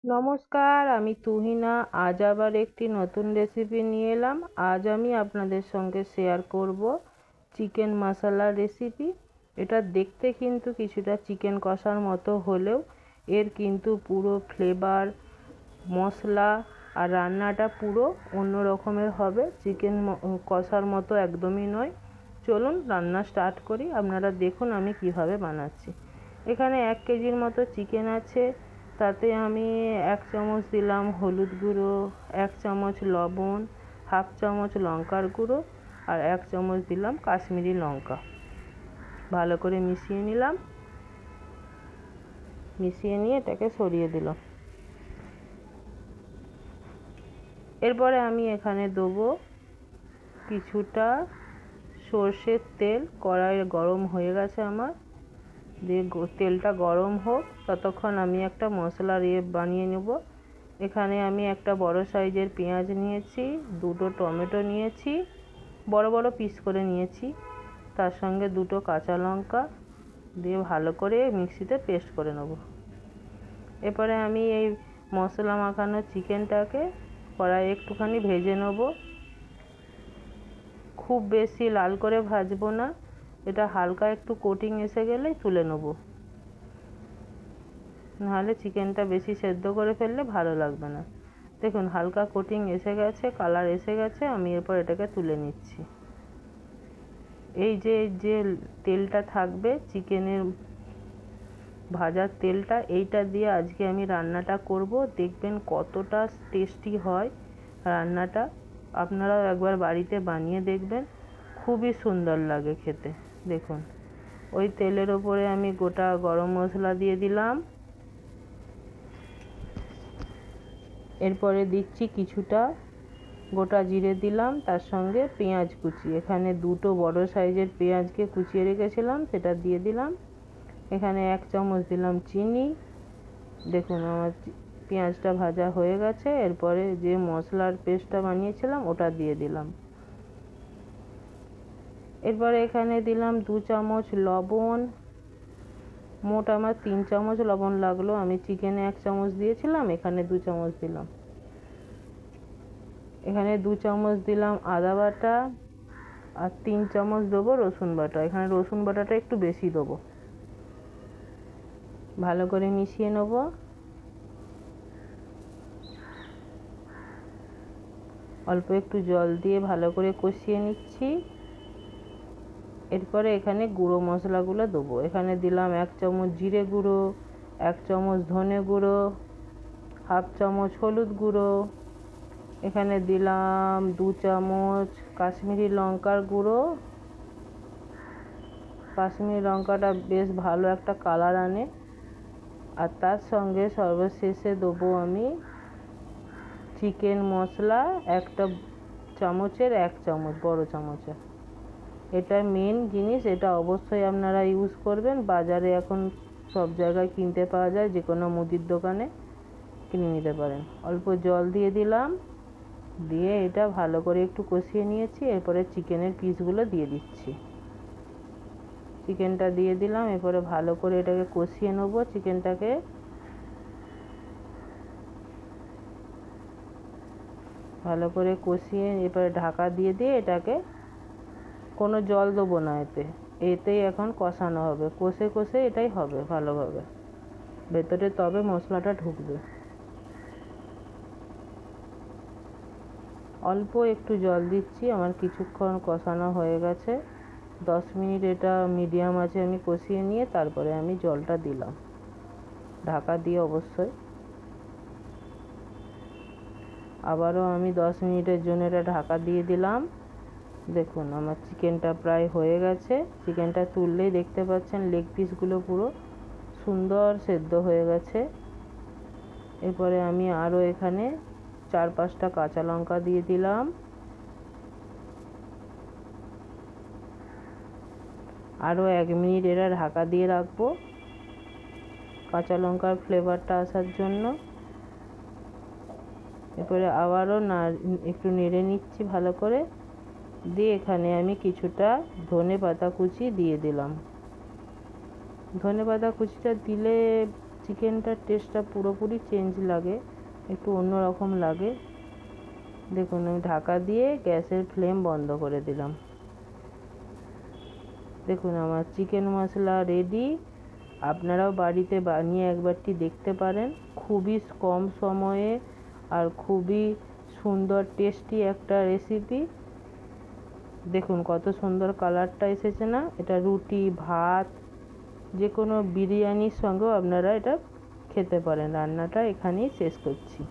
নমস্কার, আমি তুহিনা। আজ আবার একটি নতুন রেসিপি নিয়ে এলাম। আজ আমি আপনাদের সঙ্গে শেয়ার করব চিকেন মশলার রেসিপি। এটা দেখতে কিন্তু কিছুটা চিকেন কষার মতো হলেও এর কিন্তু পুরো ফ্লেভার, মশলা আর রান্নাটা পুরো অন্য রকমের হবে। চিকেন কষার মতো একদমই নয়। চলুন রান্না স্টার্ট করি। আপনারা দেখুন আমি কিভাবে বানাচ্ছি। এখানে 1 কেজির মতো চিকেন আছে। তাতে আমি 1 চামচ দিলাম হলুদ গুঁড়ো, 1 চামচ লবণ, হাফ চামচ লঙ্কার গুঁড়ো আর 1 চামচ দিলাম কাশ্মীরি লঙ্কা। ভালো করে মিশিয়ে নিলাম। মিশিয়ে নিয়ে এটাকে সরিয়ে দিলাম। এরপরে আমি এখানে দেবো কিছুটা সর্ষের তেল। কড়াই গরম হয়ে গেছে আমার। দিয়ে তেলটা গরম হোক, ততক্ষণ আমি একটা মশলার বানিয়ে নেব। এখানে আমি একটা বড় সাইজের পেঁয়াজ নিয়েছি, 2টো টমেটো নিয়েছি, বড় বড় পিস করে নিয়েছি, তার সঙ্গে 2টো কাঁচা লঙ্কা দিয়ে ভালো করে মিক্সিতে পেস্ট করে নেব। এরপরে আমি এই মশলা মাখানো চিকেনটাকে কড়াইয়ে একটুখানি ভেজে নেব। খুব বেশি লাল করে ভাজবো না, এটা হালকা একটু কোটিং এসে গেলেই তুলে নেব। নাহলে চিকেনটা বেশি সেদ্ধ করে ফেললে ভালো লাগবে না। দেখুন হালকা কোটিং এসে গেছে, কালার এসে গেছে। আমি এরপর এটাকে তুলে নিচ্ছি। এই যে যে তেলটা থাকবে চিকেনের ভাজার তেলটা, এইটা দিয়ে আজকে আমি রান্নাটা করব। দেখবেন কতটা টেস্টি হয় রান্নাটা। আপনারাও একবার বাড়িতে বানিয়ে দেখবেন, খুবই সুন্দর লাগে খেতে। দেখুন ওই তেলের ওপরে আমি গোটা গরম মশলা দিয়ে দিলাম। এরপরে দিচ্ছি কিছুটা গোটা জিরে দিলাম, তার সঙ্গে পেঁয়াজ কুচি। এখানে 2টো বড় সাইজের পেঁয়াজকে কুচিয়ে রেখেছিলাম, সেটা দিয়ে দিলাম। এখানে 1 চামচ দিলাম চিনি। দেখুন আমার পেঁয়াজটা ভাজা হয়ে গেছে। এরপরে যে মশলার পেস্টটা বানিয়েছিলাম ওটা দিয়ে দিলাম। এরপরে এখানে দিলাম 2 চামচ লবণ। মোট আমার 3 চামচ লবণ লাগলো। আমি চিকেনে 1 চামচ দিয়েছিলাম, এখানে 2 চামচ দিলাম। এখানে 2 চামচ দিলাম আদা বাটা আর 3 চামচ দেবো রসুন বাটা। এখানে রসুন বাটাটা একটু বেশি দেবো। ভালো করে মিশিয়ে নেব। অল্প একটু জল দিয়ে ভালো করে কষিয়ে নিচ্ছি। এরপরে এখানে গুঁড়ো মশলাগুলো দেবো। এখানে দিলাম 1 চামচ জিরে গুঁড়ো, 1 চামচ ধনে গুঁড়ো, হাফ চামচ হলুদ গুঁড়ো। এখানে দিলাম 2 চামচ কাশ্মীরি লঙ্কার গুঁড়ো। কাশ্মীরি লঙ্কাটা বেশ ভালো একটা কালার আনে। আর তার সঙ্গে সর্বশেষে দেবো আমি চিকেন মশলা, একটা চামচের 1 চামচ, বড় চামচের। এটা মেন জিনিস, এটা অবশ্যই আপনারা ইউজ করবেন। বাজারে এখন সব জায়গায় কিনতে পাওয়া যায়, যে কোনো মুদির দোকানে কিনে নিতে পারেন। অল্প জল দিয়ে দিলাম, দিয়ে এটা ভালো করে একটু কষিয়ে নিয়েছি। এরপরে চিকেনের পিসগুলো দিয়ে দিচ্ছি। চিকেনটা দিয়ে দিলাম। এরপরে ভালো করে এটাকে কষিয়ে নেব। চিকেনটাকে ভালো করে কষিয়ে এরপরে ঢাকা দিয়ে দিয়ে এটাকে, কোনো জল দেবো না এতেই এখন কষানো হবে। কষে কষে এটাই হবে ভালোভাবে ভেতরে, তবে মশলাটা ঢুকবে। অল্প একটু জল দিচ্ছি। আমার কিছুক্ষণ কষানো হয়ে গেছে। 10 মিনিট এটা মিডিয়াম আঁচে আমি কষিয়ে নিয়ে তারপরে আমি জলটা দিলাম, ঢাকা দিয়ে অবশ্যই। আবারও আমি 10 মিনিটের জন্য এটা ঢাকা দিয়ে দিলাম। দেখুন আমার চিকেনটা প্রায় হয়ে গেছে। চিকেনটা তুললেই দেখতে পাচ্ছেন লেগ পিসগুলো পুরো সুন্দর সেদ্ধ হয়ে গেছে। এরপরে আমি আরও এখানে 4-5টা কাঁচা লঙ্কা দিয়ে দিলাম। আরও 1 মিনিট এটা ঢাকা দিয়ে রাখবো কাঁচা লঙ্কার ফ্লেভারটা আসার জন্য। এরপরে আবারও একটু নেড়ে নিচ্ছি ভালো করে। দিয়ে এখানে আমি কিছুটা ধনেপাতা কুচি দিয়ে দিলাম। ধনেপাতা কুচিটা দিলে চিকেনটার টেস্টটা পুরোপুরি চেঞ্জ লাগে, একটু অন্যরকম লাগে। দেখুন আমি ঢাকা দিয়ে গ্যাসের ফ্লেম বন্ধ করে দিলাম। দেখুন আমার চিকেন মশলা রেডি। আপনারাও বাড়িতে বানিয়ে একবারটি দেখতে পারেন। খুবই কম সময়ে আর খুবই সুন্দর টেস্টি একটা রেসিপি। দেখুন কত সুন্দর কালারটা এসেছে না? এটা রুটি, ভাত, যে কোনো বিরিয়ানির সঙ্গেও আপনারা এটা খেতে পারেন। রান্নাটা এখানেই শেষ করছি।